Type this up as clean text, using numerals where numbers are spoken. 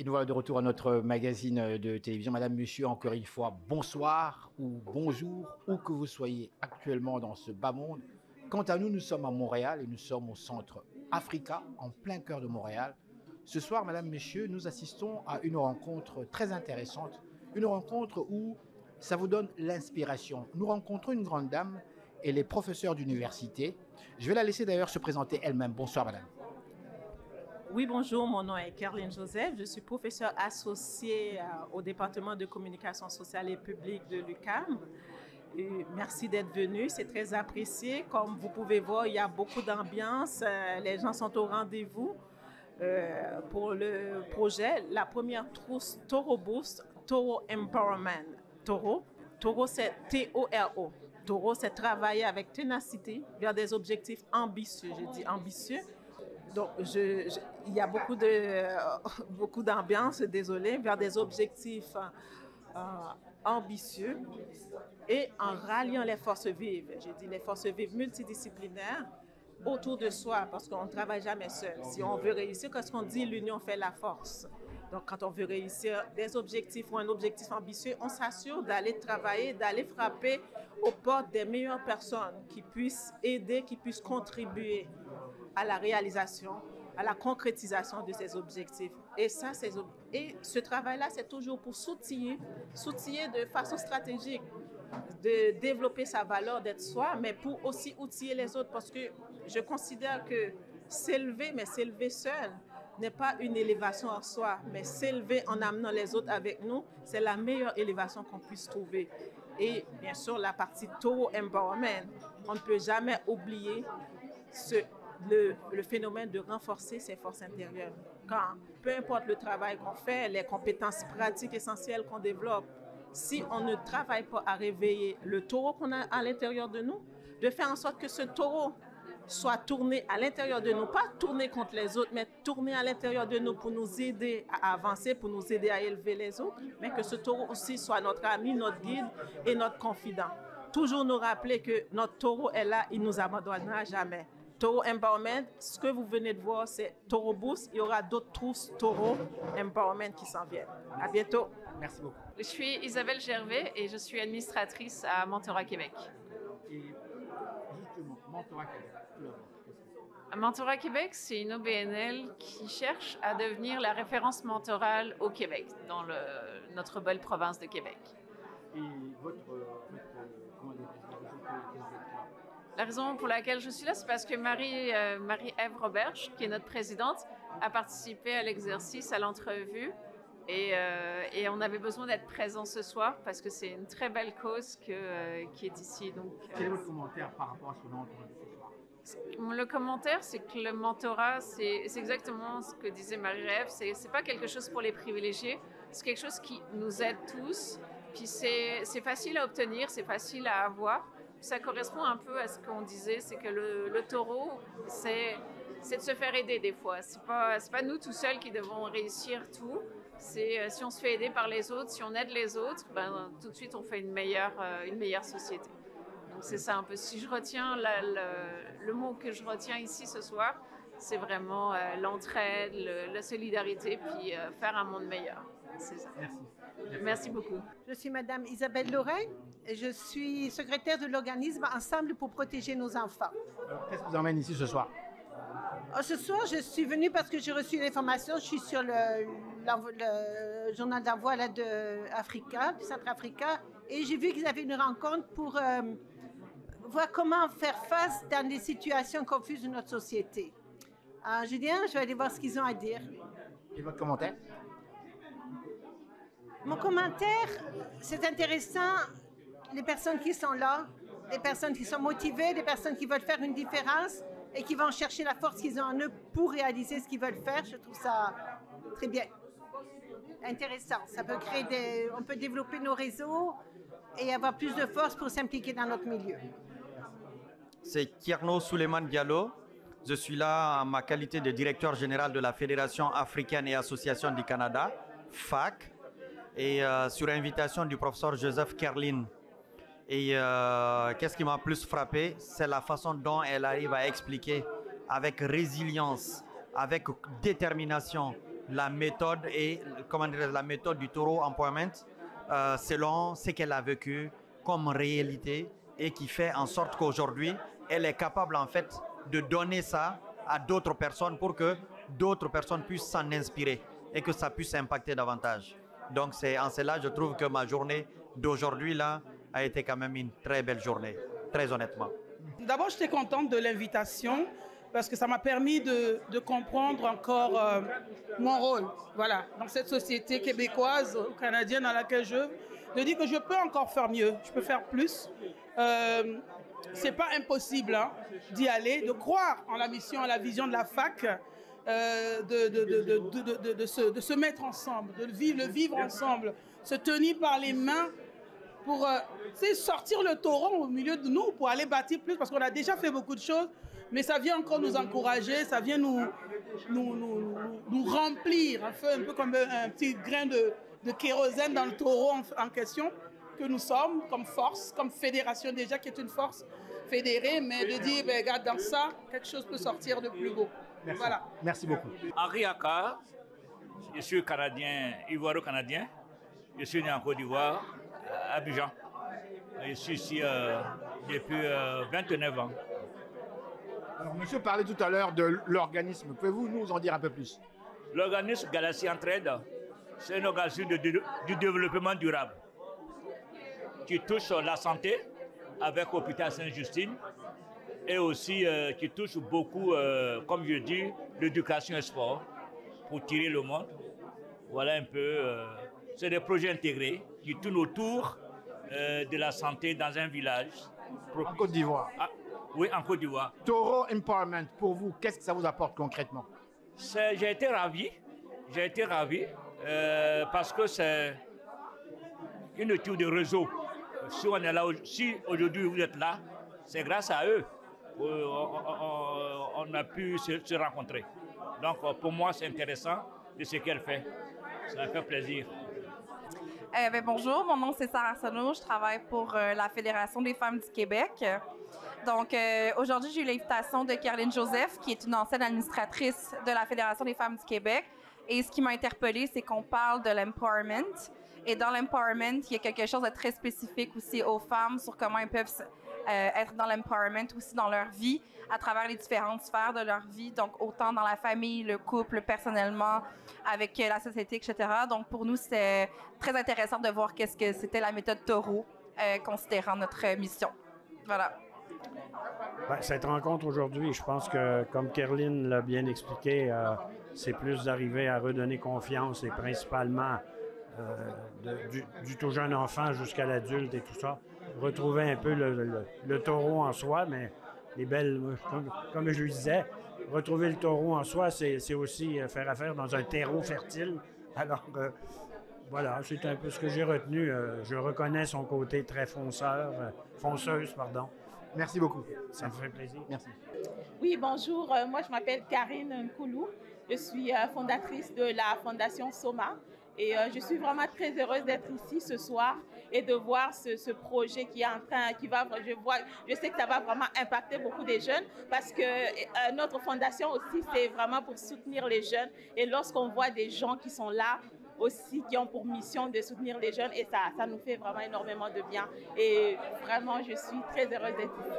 Et nous voilà de retour à notre magazine de télévision. Madame, monsieur, encore une fois, bonsoir ou bonjour, où que vous soyez actuellement dans ce bas monde. Quant à nous, nous sommes à Montréal et nous sommes au centre Africa, en plein cœur de Montréal. Ce soir, madame, monsieur, nous assistons à une rencontre très intéressante, une rencontre où ça vous donne l'inspiration. Nous rencontrons une grande dame, elle est professeure d'université. Je vais la laisser d'ailleurs se présenter elle-même. Bonsoir, madame. Oui, bonjour, mon nom est Caroline Joseph. Je suis professeure associée au département de communication sociale et publique de l'UQAM. Merci d'être venu, c'est très apprécié. Comme vous pouvez voir, il y a beaucoup d'ambiance, les gens sont au rendez-vous pour le projet. La première trousse Toro Boost, Toro Empowerment. Toro c'est T-O-R-O. Toro, c'est travailler avec ténacité vers des objectifs ambitieux. Je dis ambitieux. Donc, il y a beaucoup d'ambiance, désolé, vers des objectifs ambitieux et en ralliant les forces vives. J'ai dit les forces vives multidisciplinaires autour de soi parce qu'on ne travaille jamais seul. Si on veut réussir, qu'est-ce qu'on dit? L'union fait la force. Donc, quand on veut réussir des objectifs ou un objectif ambitieux, on s'assure d'aller travailler, d'aller frapper aux portes des meilleures personnes qui puissent aider, qui puissent contribuer à la réalisation, à la concrétisation de ces objectifs. Et ce travail-là, c'est toujours pour s'outiller de façon stratégique, de développer sa valeur d'être soi, mais pour aussi outiller les autres, parce que je considère que s'élever, mais s'élever seul, n'est pas une élévation en soi, mais s'élever en amenant les autres avec nous, c'est la meilleure élévation qu'on puisse trouver. Et bien sûr, la partie Toro Empowerment, on ne peut jamais oublier le phénomène de renforcer ses forces intérieures. Quand, peu importe le travail qu'on fait, les compétences pratiques essentielles qu'on développe, si on ne travaille pas à réveiller le taureau qu'on a à l'intérieur de nous, de faire en sorte que ce taureau soit tourné à l'intérieur de nous, pas tourné contre les autres, mais tourné à l'intérieur de nous pour nous aider à avancer, pour nous aider à élever les autres, mais que ce taureau aussi soit notre ami, notre guide et notre confident. Toujours nous rappeler que notre taureau est là, il ne nous abandonnera jamais. Toro Empowerment, ce que vous venez de voir, c'est Toro Boost. Il y aura d'autres trousses Toro Empowerment qui s'en viennent. À bientôt. Merci beaucoup. Je suis Isabelle Gervais et je suis administratrice à Mentorat Québec. Et justement, Mentorat Québec. Mentorat Québec, c'est une OBNL qui cherche à devenir la référence mentorale au Québec, dans notre belle province de Québec. Et La raison pour laquelle je suis là, c'est parce que Marie-Ève Roberge, qui est notre présidente, a participé à l'exercice, à l'entrevue. Et on avait besoin d'être présent ce soir parce que c'est une très belle cause qui est ici. Donc, quel est votre commentaire par rapport à ce qu'on a entendu ce soir? Le commentaire, c'est que le mentorat, c'est exactement ce que disait Marie-Ève. C'est pas quelque chose pour les privilégiés, c'est quelque chose qui nous aide tous. Puis c'est facile à obtenir, c'est facile à avoir. Ça correspond un peu à ce qu'on disait, c'est que le taureau, c'est de se faire aider des fois. C'est pas nous tout seuls qui devons réussir tout. C'est si on se fait aider par les autres, si on aide les autres, ben, tout de suite on fait une meilleure société. Donc c'est ça un peu. Si je retiens le mot que je retiens ici ce soir, c'est vraiment l'entraide, la solidarité, puis faire un monde meilleur. C'est ça. Merci. Merci beaucoup. Je suis Madame Isabelle Lorraine et je suis secrétaire de l'organisme Ensemble pour protéger nos enfants. Alors, qu'est-ce qui vous emmène ici ce soir? Ce soir, je suis venue parce que j'ai reçu l'information. Je suis sur le journal d'envoi de Africa, du Centre Africa, et j'ai vu qu'ils avaient une rencontre pour voir comment faire face dans des situations confuses de notre société. Julien, je vais aller voir ce qu'ils ont à dire. Et votre commentaire? Mon commentaire, c'est intéressant, les personnes qui sont là, les personnes qui sont motivées, les personnes qui veulent faire une différence et qui vont chercher la force qu'ils ont en eux pour réaliser ce qu'ils veulent faire. Je trouve ça très bien. Intéressant. Ça peut on peut développer nos réseaux et avoir plus de force pour s'impliquer dans notre milieu. C'est Kierno Souleymane Diallo. Je suis là en ma qualité de directeur général de la Fédération africaine et association du Canada, FAC, et sur invitation du professeur Joseph Kerlin. Et qu'est-ce qui m'a plus frappé, c'est la façon dont elle arrive à expliquer avec résilience, avec détermination, la méthode et la méthode du Taureau Empowerment selon ce qu'elle a vécu comme réalité et qui fait en sorte qu'aujourd'hui, elle est capable en fait de donner ça à d'autres personnes pour que d'autres personnes puissent s'en inspirer et que ça puisse impacter davantage. Donc c'est en cela, je trouve que ma journée d'aujourd'hui là a été quand même une très belle journée, très honnêtement. D'abord, j'étais contente de l'invitation parce que ça m'a permis de comprendre encore mon rôle, voilà, dans cette société québécoise ou canadienne dans laquelle de dire que je peux encore faire mieux, je peux faire plus. C'est pas impossible hein, d'y aller, de croire en la mission, en la vision de la fac, de se mettre ensemble, de le vivre ensemble, se tenir par les mains pour sortir le taureau au milieu de nous, pour aller bâtir plus, parce qu'on a déjà fait beaucoup de choses, mais ça vient encore nous encourager, ça vient nous remplir, un peu comme un petit grain de kérosène dans le taureau en question, que nous sommes comme force, comme fédération déjà, qui est une force fédérée, mais de dire, ben, regarde, dans ça, quelque chose peut sortir de plus beau. Merci. Voilà. Merci beaucoup. Henri Aka, je suis canadien, ivoiro-canadien. Je suis né en Côte d'Ivoire, à Abidjan. Je suis ici depuis 29 ans. Alors, monsieur parlait tout à l'heure de l'organisme. Pouvez-vous nous en dire un peu plus? L'organisme Galaxy Entraide, c'est un organisme du développement durable qui touche la santé avec l'hôpital Sainte-Justine et aussi qui touche beaucoup, comme je dis, l'éducation et sport pour tirer le monde. Voilà un peu, c'est des projets intégrés qui tournent autour de la santé dans un village. En Côte d'Ivoire. Ah, oui, en Côte d'Ivoire. Taureau Empowerment, pour vous, qu'est-ce que ça vous apporte concrètement? J'ai été ravi parce que c'est une étude de réseau. Si on est là, si aujourd'hui vous êtes là, c'est grâce à eux qu'on a pu se rencontrer. Donc pour moi, c'est intéressant de ce qu'elle fait. Ça me fait plaisir. Bonjour, mon nom c'est Sarah Arsenault, je travaille pour la Fédération des femmes du Québec. Donc aujourd'hui, j'ai eu l'invitation de Caroline Joseph, qui est une ancienne administratrice de la Fédération des femmes du Québec. Et ce qui m'a interpellée, c'est qu'on parle de l'empowerment. Et dans l'empowerment, il y a quelque chose de très spécifique aussi aux femmes sur comment elles peuvent être dans l'empowerment aussi dans leur vie, à travers les différentes sphères de leur vie, donc autant dans la famille, le couple, personnellement, avec la société, etc. Donc pour nous, c'est très intéressant de voir qu'est-ce que c'était la méthode Taureau, considérant notre mission. Voilà. Cette rencontre aujourd'hui, je pense que, comme Caroline l'a bien expliqué, c'est plus d'arriver à redonner confiance et principalement du tout jeune enfant jusqu'à l'adulte et tout ça. Retrouver un peu le taureau en soi, mais les belles, comme je lui disais, retrouver le taureau en soi, c'est aussi faire affaire dans un terreau fertile. Alors, voilà, c'est un peu ce que j'ai retenu. Je reconnais son côté très fonceuse, pardon. Merci beaucoup. Ça me fait plaisir. Merci. Oui, bonjour. Moi, je m'appelle Karine Nkoulou. Je suis fondatrice de la Fondation Soma. Et je suis vraiment très heureuse d'être ici ce soir et de voir ce projet qui est en train, je sais que ça va vraiment impacter beaucoup des jeunes parce que notre fondation aussi, c'est vraiment pour soutenir les jeunes. Et lorsqu'on voit des gens qui sont là aussi, qui ont pour mission de soutenir les jeunes, et ça nous fait vraiment énormément de bien. Et vraiment, je suis très heureuse d'être ici.